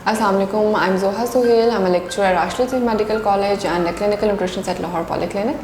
अस्सलाम वालेकुम, I am Zoha Suhail, I am lecturer at Rashid medical college and clinical nutrition at Lahore polyclinic.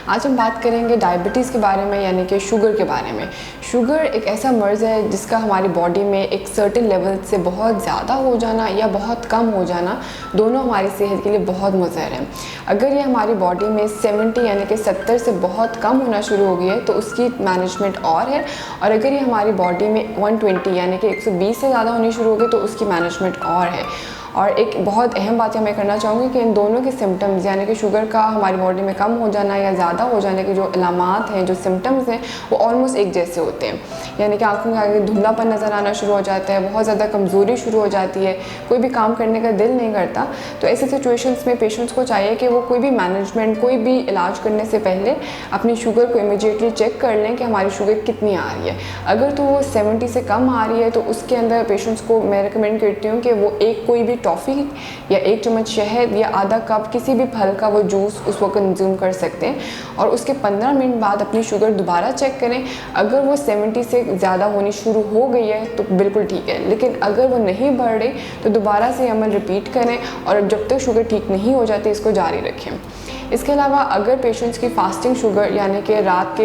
आज हम बात करेंगे डायबिटीज़ के बारे में, यानी कि शुगर के बारे में। शुगर एक ऐसा मर्ज़ है जिसका हमारी बॉडी में एक सर्टेन लेवल से बहुत ज़्यादा हो जाना या बहुत कम हो जाना, दोनों हमारी सेहत के लिए बहुत मुज़र है। अगर ये हमारी बॉडी में 70 यानी कि 70 से बहुत कम होना शुरू हो गई है तो उसकी मैनेजमेंट और है, और अगर ये हमारी बॉडी में 120 यानी कि 120 से ज़्यादा होनी शुरू हो गई तो उसकी मैनेजमेंट और है। और एक बहुत अहम बात मैं करना चाहूँगी कि इन दोनों के सिम्टम्स, यानी कि शुगर का हमारी बॉडी में कम हो जाना या ज़्यादा हो जाने के जो अलामात हैं, जो सिम्टम्स हैं, वो ऑलमोस्ट एक जैसे होते हैं। यानी कि आंखों के आगे धुंधलापन नज़र आना शुरू हो जाता है, बहुत ज़्यादा कमज़ोरी शुरू हो जाती है, कोई भी काम करने का दिल नहीं करता। तो ऐसी सिचुएशंस में पेशेंट्स को चाहिए कि वो कोई भी मैनेजमेंट, कोई भी इलाज करने से पहले अपनी शुगर को इमीडिएटली चेक कर लें कि हमारी शुगर कितनी आ रही है। अगर तो वो 70 से कम आ रही है तो उसके अंदर पेशेंट्स को मैं रिकमेंड करती हूँ कि वो एक कोई भी टॉफ़ी या 1 चम्मच शहद या आधा कप किसी भी फल का वो जूस उसको कंज्यूम कर सकते हैं, और उसके 15 मिनट बाद अपनी शुगर दोबारा चेक करें। अगर वो 70 से ज़्यादा होनी शुरू हो गई है तो बिल्कुल ठीक है, लेकिन अगर वो नहीं बढ़ रही तो दोबारा से अमल रिपीट करें, और जब तक शुगर ठीक नहीं हो जाती इसको जारी रखें। इसके अलावा अगर पेशेंट्स की फास्टिंग शुगर, यानी कि रात के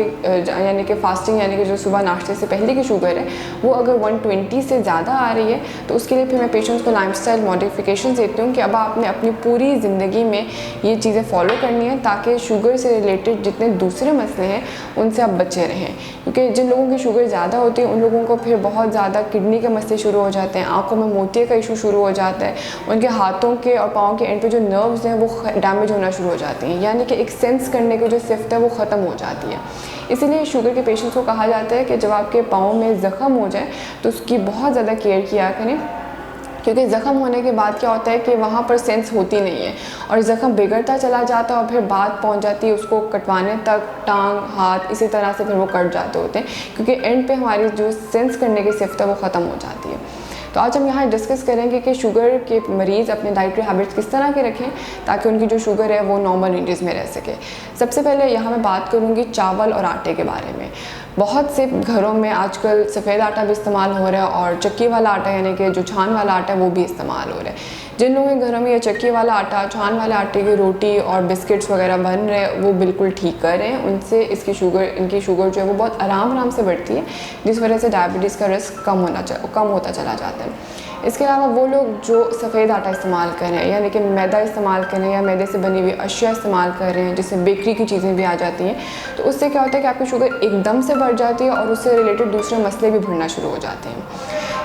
यानी कि फास्टिंग यानी कि जो सुबह नाश्ते से पहले की शुगर है, वो अगर 120 से ज़्यादा आ रही है तो उसके लिए फिर मैं पेशेंट्स को लाइफस्टाइल मॉडिफिकेशन देती हूँ कि अब आपने अपनी पूरी ज़िंदगी में ये चीज़ें फॉलो करनी है ताकि शुगर से रिलेटेड जितने दूसरे मसले हैं उनसे आप बचे रहें। क्योंकि जिन लोगों की शुगर ज़्यादा होती है उन लोगों को फिर बहुत ज़्यादा किडनी के मसले शुरू हो जाते हैं, आँखों में मोतिये का इशू शुरू हो जाता है, उनके हाथों के और पाँव के एंड पे जो नर्व्स हैं वो डैमेज होना शुरू हो जाती हैं, यानी कि एक सेंस करने की जो सिफ्त है वो ख़त्म हो जाती है। इसीलिए शुगर के पेशेंट्स को कहा जाता है कि जब आपके पाँव में ज़ख़म हो जाए तो उसकी बहुत ज़्यादा केयर किया करें, क्योंकि ज़ख़म होने के बाद क्या होता है कि वहाँ पर सेंस होती नहीं है और ज़ख़म बिगड़ता चला जाता है और फिर बात पहुँच जाती है उसको कटवाने तक, टांग, हाथ, इसी तरह से फिर वो कट जाते होते हैं, क्योंकि एंड पे हमारी जो सेंस करने की सिफ्त है वो ख़त्म हो जाती है। तो आज हम यहाँ डिस्कस करेंगे कि शुगर के मरीज़ अपने डाइटरी हैबिट्स किस तरह के रखें ताकि उनकी जो शुगर है वो नॉर्मल रेंजेस में रह सके। सबसे पहले यहाँ मैं बात करूँगी चावल और आटे के बारे में। बहुत से घरों में आजकल सफ़ेद आटा भी इस्तेमाल हो रहा है और चक्की वाला आटा, यानी कि जो छान वाला आटा है वो भी इस्तेमाल हो रहा है। जिन लोगों के घरों में ये चक्की वाला आटा, छान वाले आटे की रोटी और बिस्किट्स वगैरह बन रहे हैं वो बिल्कुल ठीक कर रहे हैं, उनसे इनकी शुगर जो है वो बहुत आराम से बढ़ती है, जिस वजह से डायबिटीज़ का रिस्क कम होता चला जाता है। इसके अलावा वो लोग जो सफ़ेद आटा इस्तेमाल कर रहे हैं, यानी कि मैदा इस्तेमाल कर रहे हैं या मैदे से बनी हुई अशिया इस्तेमाल कर रहे हैं, जिसमें बेकरी की चीज़ें भी आ जाती हैं, तो उससे क्या होता है कि आपकी शुगर एकदम से बढ़ जाती है और उससे रिलेटेड दूसरे मसले भी बढ़ना शुरू हो जाते हैं।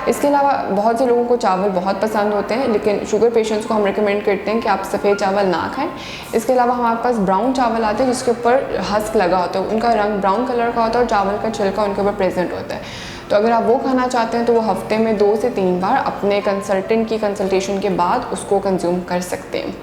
इसके अलावा बहुत से लोगों को चावल बहुत पसंद होते हैं, लेकिन शुगर पेशेंट्स को हम रिकमेंड करते हैं कि आप सफ़ेद चावल ना खाएं। इसके अलावा हमारे पास ब्राउन चावल आते हैं जिसके ऊपर हस्क लगा होता है, उनका रंग ब्राउन कलर का होता है और चावल का छिलका उनके ऊपर प्रेजेंट होता है। तो अगर आप वो खाना चाहते हैं तो वो हफ्ते में 2 से 3 बार अपने कंसल्टेंट की कंसल्टेशन के बाद उसको कंज्यूम कर सकते हैं।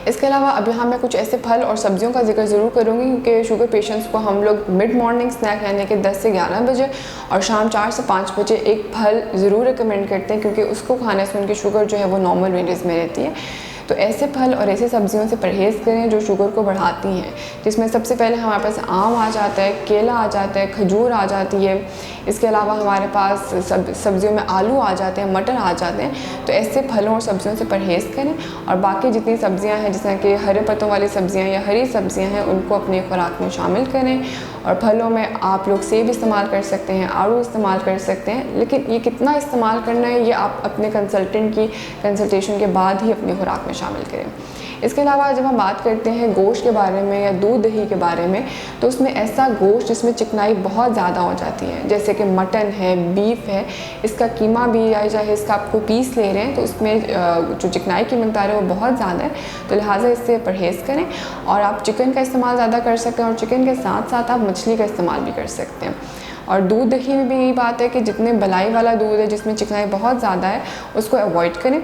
इसके अलावा अब यहाँ मैं कुछ ऐसे फल और सब्जियों का जिक्र ज़रूर करूँगी, क्योंकि शुगर पेशेंट्स को हम लोग मिड मॉर्निंग स्नैक यानी कि 10 से 11 बजे और शाम 4 से 5 बजे एक फल ज़रूर रिकमेंड करते हैं, क्योंकि उसको खाने से उनकी शुगर जो है वो नॉर्मल रेंजेस में रहती है। तो ऐसे फल और ऐसी सब्जियों से परहेज़ करें जो शुगर को बढ़ाती हैं, जिसमें सबसे पहले हमारे पास आम आ जाता है, केला आ जाता है, खजूर आ जाती है। इसके अलावा हमारे पास सब्जियों में आलू आ जाते हैं, मटर आ जाते हैं। तो ऐसे फलों और सब्जियों से परहेज़ करें, और बाकी जितनी सब्जियां हैं जैसे कि हरे पत्तों वाली सब्जियां या हरी सब्जियां हैं उनको अपनी खुराक में शामिल करें। और फलों में आप लोग सेब इस्तेमाल कर सकते हैं, आड़ू इस्तेमाल कर सकते हैं, लेकिन ये कितना इस्तेमाल करना है ये आप अपने कंसल्टेंट की कंसल्टेशन के बाद ही अपनी खुराक में शामिल करें। इसके अलावा जब हम बात करते हैं गोश्त के बारे में या दूध दही के बारे में, तो उसमें ऐसा गोश्त जिसमें चिकनाई बहुत ज़्यादा हो जाती है, जैसे कि मटन है, बीफ है, इसका कीमा भी या चाहे इसका आपको पीस ले रहे हैं तो उसमें जो चिकनाई की मकदार है वो बहुत ज़्यादा है, तो लिहाजा इससे परहेज़ करें। और आप चिकन का इस्तेमाल ज़्यादा कर सकते हैं और चिकन के साथ साथ आप मछली का इस्तेमाल भी कर सकते हैं। और दूध दही में भी यही बात है कि जितने बलाई वाला दूध है जिसमें चिकनाई बहुत ज़्यादा है उसको अवॉइड करें,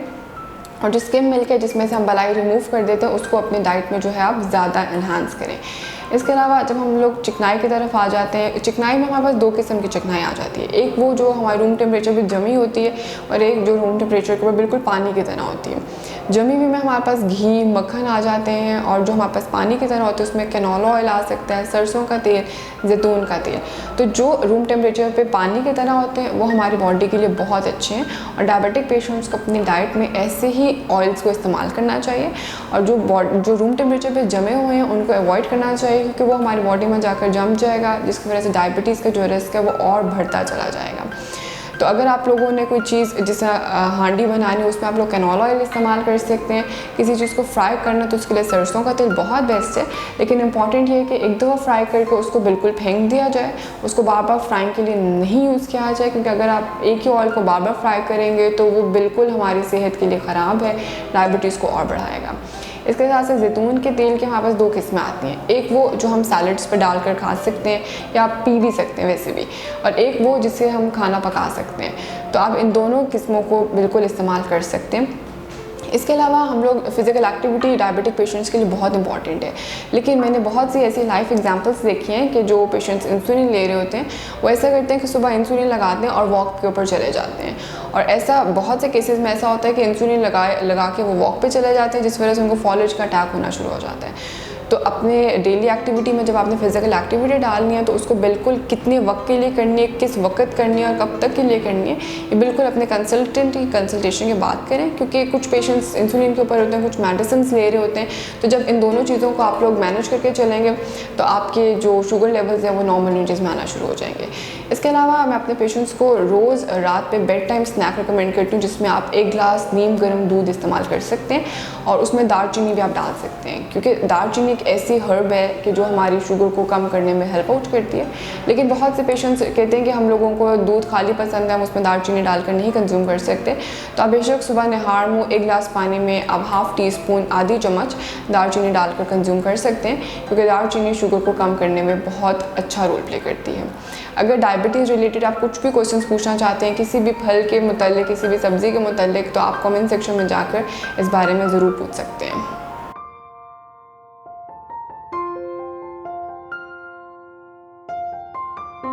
और जो स्किम मिल्क है जिसमें से हम बलाई रिमूव कर देते हैं उसको अपनी डाइट में जो है आप ज़्यादा एनहांस करें। इसके अलावा जब हम लोग चिकनाई की तरफ आ जाते हैं, चिकनाई में हमारे पास 2 किस्म की चिकनाई आ जाती है, एक वो जो हमारे रूम टेम्परेचर पे जमी होती है और एक जो रूम टेम्परेचर के ऊपर बिल्कुल पानी की तरह होती है। जमी हुई में हमारे पास घी, मक्खन आ जाते हैं, और जो हमारे पास पानी की तरह होते हैं उसमें कैनोला ऑयल आ सकता है, सरसों का तेल, जैतून का तेल। तो जो रूम टेम्परेचर पे पानी की तरह होते हैं वो हमारी बॉडी के लिए बहुत अच्छे हैं, और डायबिटिक पेशेंट्स को अपनी डाइट में ऐसे ही ऑयल्स को इस्तेमाल करना चाहिए। और जो रूम टेम्परेचर पे जमे हुए हैं उनको अवॉइड करना चाहिए, क्योंकि वो हमारी बॉडी में जाकर जम जाएगा, जिसकी वजह से डायबिटीज़ का जो रिस्क है वो और बढ़ता चला जाएगा। तो अगर आप लोगों ने कोई चीज़ जैसे हांडी बनानी है उसमें आप लोग कैनोला ऑयल इस्तेमाल कर सकते हैं। किसी चीज़ को फ्राई करना तो उसके लिए सरसों का तेल बहुत बेस्ट है, लेकिन इंपॉर्टेंट ये है कि एक दफ़ा फ्राई करके उसको बिल्कुल फेंक दिया जाए, उसको बार बार फ्राइंग के लिए नहीं यूज़ किया जाए, क्योंकि अगर आप एक ही ऑयल को बार बार फ्राई करेंगे तो वो बिल्कुल हमारी सेहत के लिए ख़राब है, डायबिटीज़ को और बढ़ाएगा। इसके साथ साथ जैतून के तेल के हमारे पास 2 किस्में आती हैं, एक वो जो हम सैलड्स पर डालकर खा सकते हैं या आप पी भी सकते हैं वैसे भी, और एक वो जिससे हम खाना पका सकते हैं। तो आप इन दोनों किस्मों को बिल्कुल इस्तेमाल कर सकते हैं। इसके अलावा हम लोग फ़िज़िकल एक्टिविटी डायबिटिक पेशेंट्स के लिए बहुत इंपॉर्टेंट है, लेकिन मैंने बहुत सी ऐसी लाइफ एग्जांपल्स देखी हैं कि जो पेशेंट्स इंसुलिन ले रहे होते हैं वो ऐसा करते हैं कि सुबह इंसुलिन लगाते हैं और वॉक के ऊपर चले जाते हैं, और ऐसा बहुत से केसेस में ऐसा होता है कि इंसुलिन लगा के वो वॉक पे चले जाते हैं, जिस वजह से उनको फॉलेज का अटैक होना शुरू हो जाता है। तो अपने डेली एक्टिविटी में जब आपने फ़िज़िकल एक्टिविटी डालनी है तो उसको बिल्कुल कितने वक्त के लिए करनी है, किस वक्त करनी है और कब तक के लिए करनी है, ये बिल्कुल अपने कंसल्टेंट की कंसल्टेशन के बाद करें, क्योंकि कुछ पेशेंट्स इंसुलिन के ऊपर होते हैं, कुछ मेडिसिन ले रहे होते हैं। तो जब इन दोनों चीज़ों को आप लोग मैनेज करके चलेंगे तो आपके जो शुगर लेवल्स हैं वो नॉर्मल रेंजेस में आना शुरू हो जाएंगे। इसके अलावा मैं अपने पेशेंट्स को रोज़ रात में बेड टाइम स्नैक रिकमेंड करती हूँ, जिसमें आप 1 गिलास नीम गर्म दूध इस्तेमाल कर सकते हैं, और उसमें दालचीनी भी आप डाल सकते हैं, क्योंकि दालचीनी एक ऐसी हर्ब है कि जो हमारी शुगर को कम करने में हेल्प आउट करती है। लेकिन बहुत से पेशेंट्स कहते हैं कि हम लोगों को दूध खाली पसंद है, हम उसमें दालचीनी डालकर नहीं कंज्यूम कर सकते। तो आप बेशक सुबह निहार मुँह 1 गिलास पानी में आप ½ टीस्पून आधी चम्मच दालचीनी डालकर कंज्यूम कर सकते हैं, क्योंकि दालचीनी शुगर को कम करने में बहुत अच्छा रोल प्ले करती है। अगर डायबिटीज़ रिलेटेड आप कुछ भी क्वेश्चंस पूछना चाहते हैं किसी भी फल के मुताल्लिक, किसी भी सब्ज़ी के मुताल्लिक, तो आप कमेंट सेक्शन में जाकर इस बारे में ज़रूर पूछ सकते हैं।